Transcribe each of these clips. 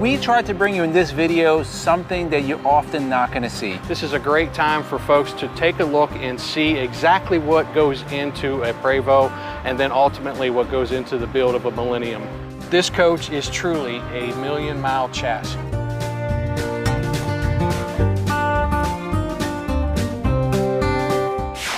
we tried to bring you in this video something that you're often not going to see. This is a great time for folks to take a look and see exactly what goes into a Prevost and then ultimately what goes into the build of a Millennium. This coach is truly a million-mile chassis.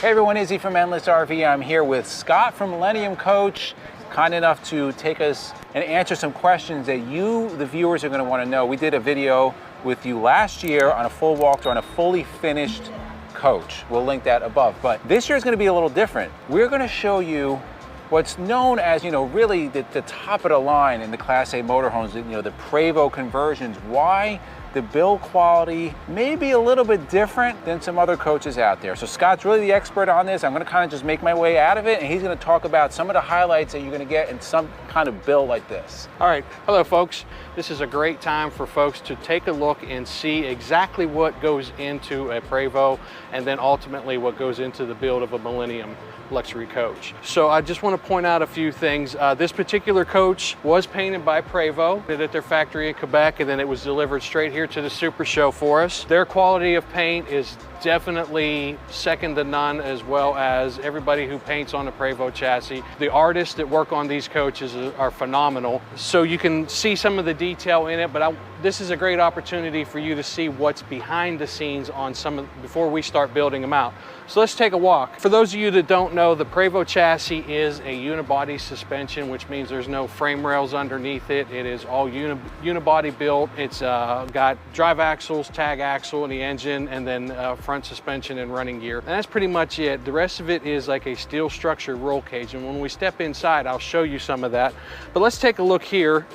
Hey everyone, Izzy from Endless RV. I'm here with Scott from Millennium Coach, kind enough to take us and answer some questions that you, the viewers, are going to want to know. We did a video with you last year on a full walkthrough on a fully finished coach. We'll link that above. But this year is going to be a little different. We're going to show you what's known as, really the top of the line in the Class A motorhomes, the Prevost conversions. Why the build quality may be a little bit different than some other coaches out there. So Scott's really the expert on this. I'm gonna kind of just make my way out of it, and he's gonna talk about some of the highlights that you're gonna get in some kind of build like this. All right, hello folks. This is a great time for folks to take a look and see exactly what goes into a Prevost and then ultimately what goes into the build of a Millennium Luxury Coach. So I just want to point out a few things. This particular coach was painted by Prevost at their factory in Quebec, and then it was delivered straight here to the Super Show for us. Their quality of paint is definitely second to none, as well as everybody who paints on the Prevost chassis. The artists that work on these coaches are phenomenal. So you can see some of the detail in it, but this is a great opportunity for you to see what's behind the scenes on before we start building them out. So let's take a walk. For those of you that don't know, the Prevost chassis is a unibody suspension, which means there's no frame rails underneath it. It is all unibody built. It's got drive axles, tag axle in the engine, and then front suspension and running gear. And that's pretty much it. The rest of it is like a steel structured roll cage. And when we step inside, I'll show you some of that. But let's take a look here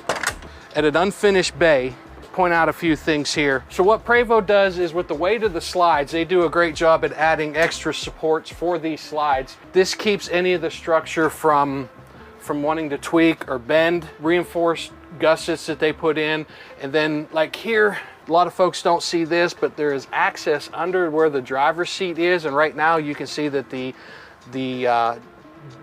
at an unfinished bay. Point out a few things here. So what Prevost does is, with the weight of the slides, they do a great job at adding extra supports for these slides. This keeps any of the structure from wanting to tweak or bend. Reinforced gussets that they put in. And then like here, a lot of folks don't see this, but there is access under where the driver's seat is. And right now you can see that the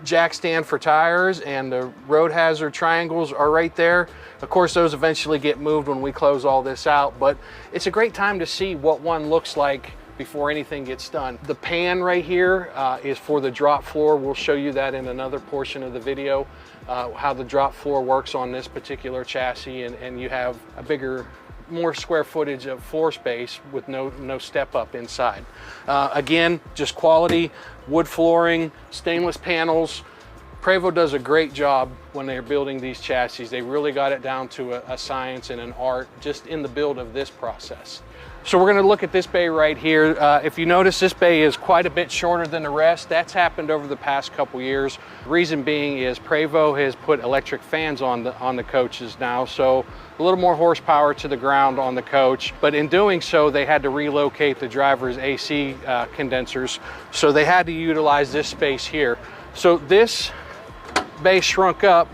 jack stand for tires and the road hazard triangles are right there. Of course, those eventually get moved when we close all this out, but it's a great time to see what one looks like before anything gets done. The pan right here is for the drop floor. We'll show you that in another portion of the video, how the drop floor works on this particular chassis, and you have a bigger, more square footage of floor space with no step up inside. Again, just quality wood flooring, stainless panels. Prevost does a great job when they're building these chassis. They really got it down to a science and an art just in the build of this process. So we're going to look at this bay right here. If you notice, this bay is quite a bit shorter than the rest. That's happened over the past couple years. Reason being is Prevost has put electric fans on the coaches now, so a little more horsepower to the ground on the coach. But in doing so, they had to relocate the driver's AC condensers, so they had to utilize this space here. So this bay shrunk up,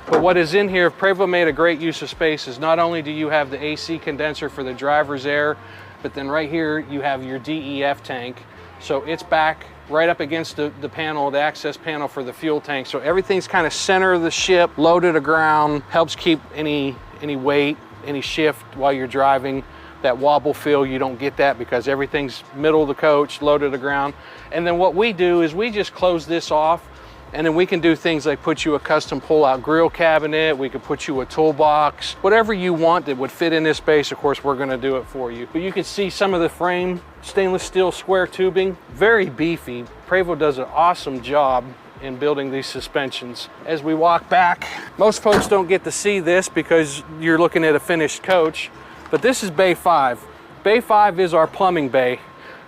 but what is in here, Prevost made a great use of space, is not only do you have the AC condenser for the driver's air, but then right here you have your DEF tank. So it's back right up against the panel, the access panel for the fuel tank. So everything's kind of center of the ship, low to the ground, helps keep any weight, any shift while you're driving. That wobble feel, you don't get that because everything's middle of the coach, low to the ground. And then what we do is we just close this off, and then we can do things like put you a custom pull-out grill cabinet, we could put you a toolbox, whatever you want that would fit in this space. Of course, we're gonna do it for you. But you can see some of the frame, stainless steel square tubing, very beefy. Prevost does an awesome job in building these suspensions. As we walk back, most folks don't get to see this because you're looking at a finished coach, but this is Bay 5. Bay 5 is our plumbing bay.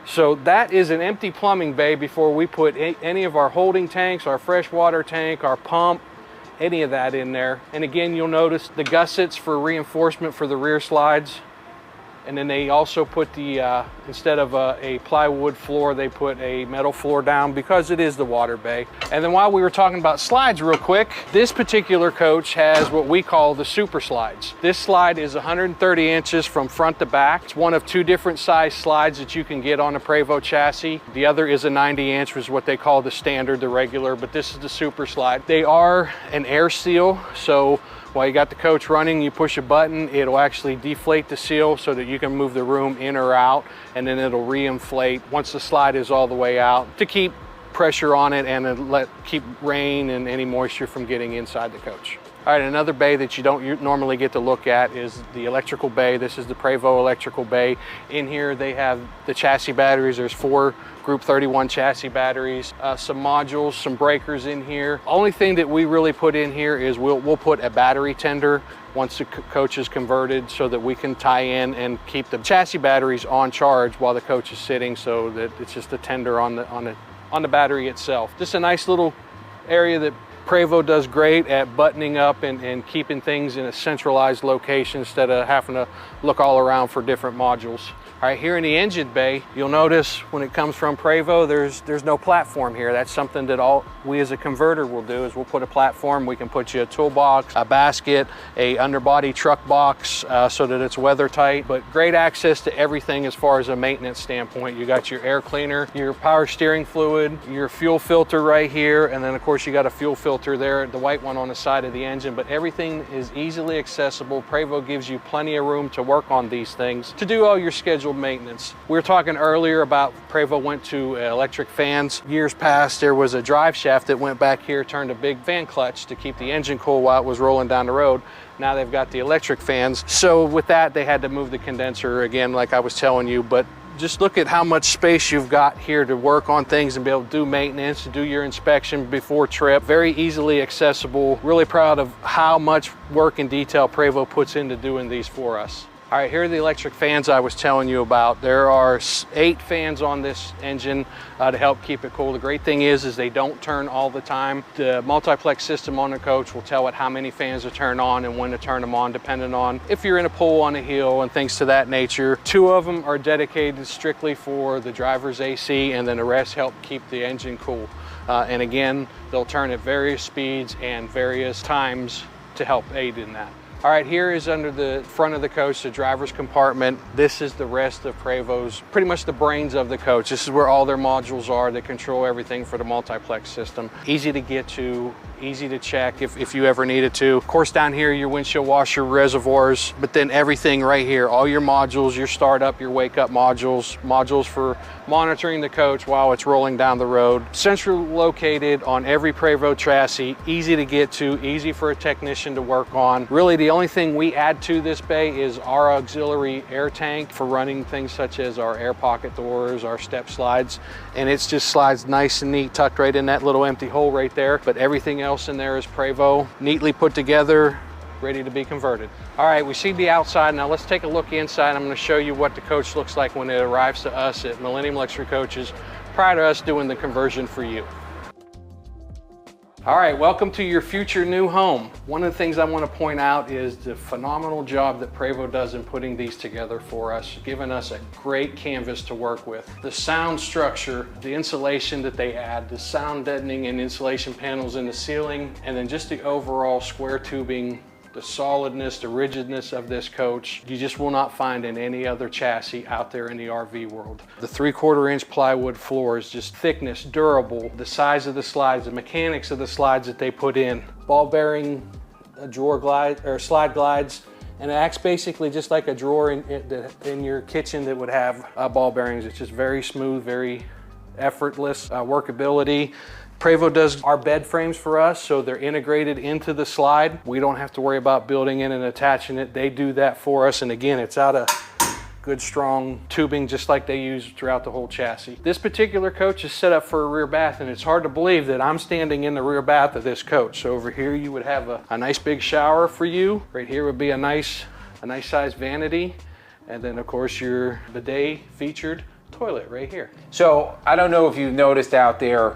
So that is an empty plumbing bay before we put any of our holding tanks, our freshwater tank, our pump, any of that in there. And again, you'll notice the gussets for reinforcement for the rear slides. And then they also put the Instead of a plywood floor, they put a metal floor down because it is the water bay. And then while we were talking about slides real quick, this particular coach has what we call the super slides. This slide is 130 inches from front to back. It's one of two different size slides that you can get on a Prevost chassis. The other is a 90 inch, which is what they call the standard, the regular, but this is the super slide. They are an air seal, so while you got the coach running, you push a button, it'll actually deflate the seal so that you can move the room in or out, and then it'll re-inflate once the slide is all the way out to keep pressure on it and keep rain and any moisture from getting inside the coach. All right, another bay that you don't normally get to look at is the electrical bay. This is the Prevost electrical bay. In here, they have the chassis batteries. There's 4 Group 31 chassis batteries, some modules, some breakers in here. Only thing that we really put in here is we'll put a battery tender once the coach is converted so that we can tie in and keep the chassis batteries on charge while the coach is sitting, so that it's just a tender on the battery itself. Just a nice little area that Prevost does great at buttoning up and keeping things in a centralized location instead of having to look all around for different modules. All right, here in the engine bay, you'll notice when it comes from Prevost, there's no platform here. That's something that we as a converter will do, is we'll put a platform. We can put you a toolbox, a basket, a underbody truck box so that it's weather tight, but great access to everything as far as a maintenance standpoint. You got your air cleaner, your power steering fluid, your fuel filter right here, and then of course you got a fuel filter there, the white one on the side of the engine, but everything is easily accessible. Prevost gives you plenty of room to work on these things, to do all your scheduled maintenance. We were talking earlier about Prevost went to electric fans. Years past, there was a drive shaft that went back here, turned a big fan clutch to keep the engine cool while it was rolling down the road. Now they've got the electric fans. So with that, they had to move the condenser again, like I was telling you, but just look at how much space you've got here to work on things and be able to do maintenance, to do your inspection before trip. Very easily accessible. Really proud of how much work and detail Prevost puts into doing these for us. All right, here are the electric fans I was telling you about. There are 8 fans on this engine to help keep it cool. The great thing is they don't turn all the time. The multiplex system on the coach will tell it how many fans to turn on and when to turn them on, depending on if you're in a pull on a hill and things to that nature. 2 of them are dedicated strictly for the driver's AC, and then the rest help keep the engine cool. And again, they'll turn at various speeds and various times to help aid in that. All right, here is under the front of the coach, the driver's compartment. This is the rest of Prevost, pretty much the brains of the coach. This is where all their modules are. They control everything for the multiplex system. Easy to get to, easy to check if you ever needed to. Of course, down here, your windshield washer reservoirs, but then everything right here, all your modules, your startup, your wake up modules, modules for monitoring the coach while it's rolling down the road. Centrally located on every Prevost chassis, easy to get to, easy for a technician to work on. Really, the only thing we add to this bay is our auxiliary air tank for running things such as our air pocket doors, our step slides, and it's just slides nice and neat, tucked right in that little empty hole right there. But everything else in there is Prevost, neatly put together, ready to be converted. All right, we see the outside. Now let's take a look inside. I'm going to show you what the coach looks like when it arrives to us at Millennium Luxury Coaches prior to us doing the conversion for you. All right, welcome to your future new home. One of the things I want to point out is the phenomenal job that Prevost does in putting these together for us, giving us a great canvas to work with. The sound structure, the insulation that they add, the sound deadening and insulation panels in the ceiling, and then just the overall square tubing, the solidness, the rigidness of this coach, you just will not find in any other chassis out there in the RV world. The 3/4 inch plywood floors, just thickness, durable, the size of the slides, the mechanics of the slides that they put in, ball bearing drawer glide or slide glides, and it acts basically just like a drawer in your kitchen that would have ball bearings. It's just very smooth, very effortless workability. Prevost does our bed frames for us, so they're integrated into the slide. We don't have to worry about building in and attaching it. They do that for us, and again, it's out of good strong tubing just like they use throughout the whole chassis. This particular coach is set up for a rear bath, and it's hard to believe that I'm standing in the rear bath of this coach. So over here you would have a nice big shower for you. Right here would be a nice sized vanity, and then of course your bidet featured toilet right here. So I don't know if you've noticed out there,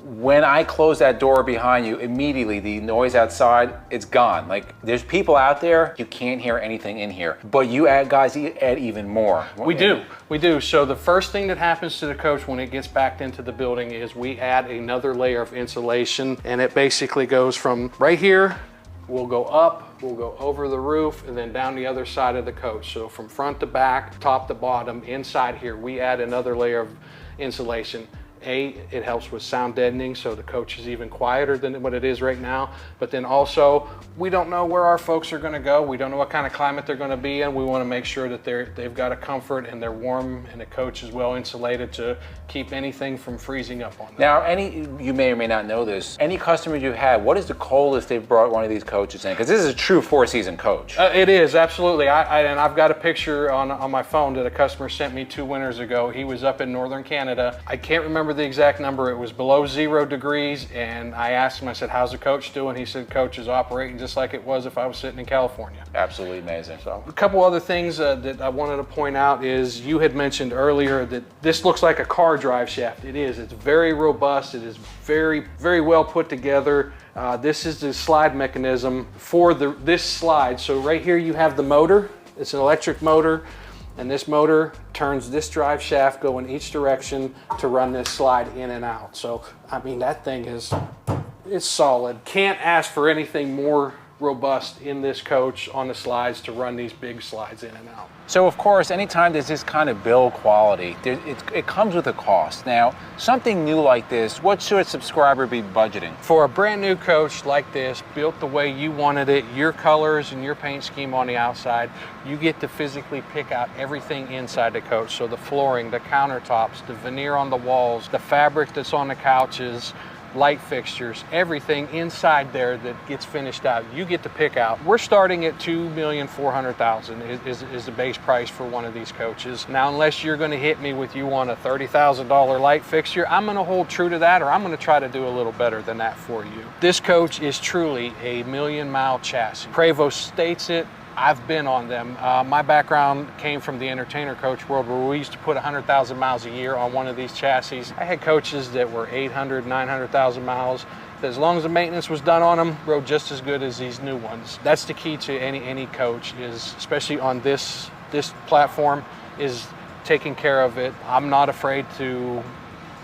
when I close that door behind you, immediately the noise outside, it's gone. Like, there's people out there, you can't hear anything in here. But you guys add even more. We do. So the first thing that happens to the coach when it gets backed into the building is we add another layer of insulation, and it basically goes from right here, we'll go up, we'll go over the roof, and then down the other side of the coach. So from front to back, top to bottom, inside here, we add another layer of insulation. It helps with sound deadening, so the coach is even quieter than what it is right now. But then also, we don't know where our folks are going to go. We don't know what kind of climate they're going to be in. We want to make sure that they've got a comfort and they're warm, and the coach is well insulated to keep anything from freezing up on them. Now, you may or may not know this, any customers you have, what is the coldest they've brought one of these coaches in? Because this is a true 4-season coach. It is, absolutely. And I've got a picture on my phone that a customer sent me 2 winters ago. He was up in northern Canada. I can't remember the exact number. It was below 0 degrees, and I asked him, I said, how's the coach doing? He said, coach is operating just like it was if I was sitting in California. Absolutely amazing. So a couple other things that I wanted to point out is you had mentioned earlier that this looks like a car drive shaft. It is. It's very robust. It is very, very well put together. This is the slide mechanism for this slide. So right here you have the motor. It's an electric motor. And this motor turns this drive shaft go in each direction to run this slide in and out. So, I mean, that thing it's solid. Can't ask for anything more robust in this coach on the slides to run these big slides in and out. So of course, anytime there's this kind of build quality, it comes with a cost. Now, something new like this, what should a subscriber be budgeting? For a brand new coach like this, built the way you wanted it, your colors and your paint scheme on the outside, you get to physically pick out everything inside the coach. So the flooring, the countertops, the veneer on the walls, the fabric that's on the couches, light fixtures, everything inside there that gets finished out, you get to pick out. We're starting at $2,400,000 is the base price for one of these coaches. Now, unless you're going to hit me with you want a $30,000 light fixture, I'm going to hold true to that, or I'm going to try to do a little better than that for you. This coach is truly a million-mile chassis. Prevost states it. I've been on them. My background came from the entertainer coach world, where we used to put 100,000 miles a year on one of these chassis. I had coaches that were 800, 900,000 miles. As long as the maintenance was done on them, rode just as good as these new ones. That's the key to any coach, is especially on this platform, is taking care of it. I'm not afraid to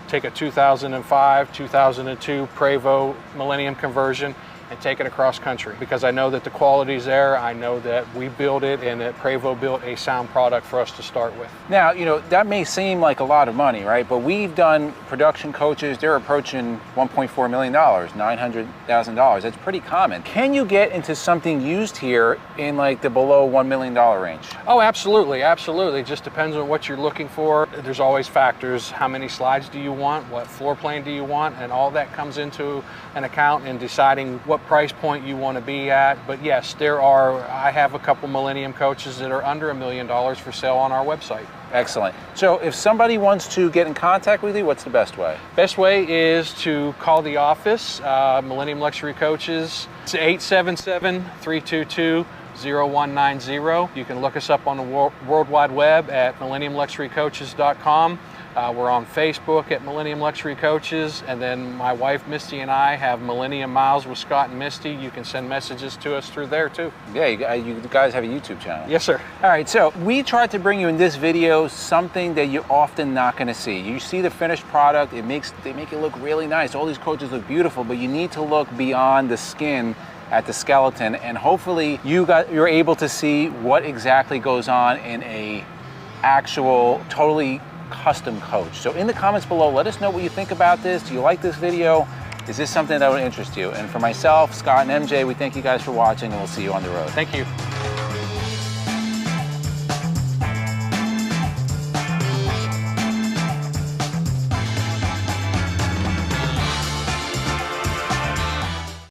take a 2005, 2002 Prevost Millennium conversion and take it across country, because I know that the quality's there. I know that we built it and that Prevost built a sound product for us to start with. Now, you know, that may seem like a lot of money, right? But we've done production coaches, they're approaching $1.4 million, $900,000. That's pretty common. Can you get into something used here in like the below $1 million range? Oh, absolutely, absolutely. It just depends on what you're looking for. There's always factors. How many slides do you want? What floor plan do you want? And all that comes into an account in deciding what price point you want to be at. But yes, I have a couple Millennium coaches that are under $1 million for sale on our website. Excellent. So if somebody wants to get in contact with you, what's the best way? Best way is to call the office, Millennium Luxury Coaches. It's 877-322-0190. You can look us up on the World Wide Web at millenniumluxurycoaches.com. We're on Facebook at Millennium Luxury Coaches, and then my wife Misty and I have Millennium Miles with Scott and Misty. You can send messages to us through there too. Yeah, you guys have a YouTube channel. Yes, sir. All right, so we tried to bring you in this video something that you're often not going to see. You see the finished product, they make it look really nice. All these coaches look beautiful, but you need to look beyond the skin at the skeleton, and hopefully you're able to see what exactly goes on in a actual totally custom coach. So in the comments below, let us know what you think about this. Do you like this video? Is this something that would interest you? And for myself, Scott, and MJ, we thank you guys for watching, and we'll see you on the road. Thank you.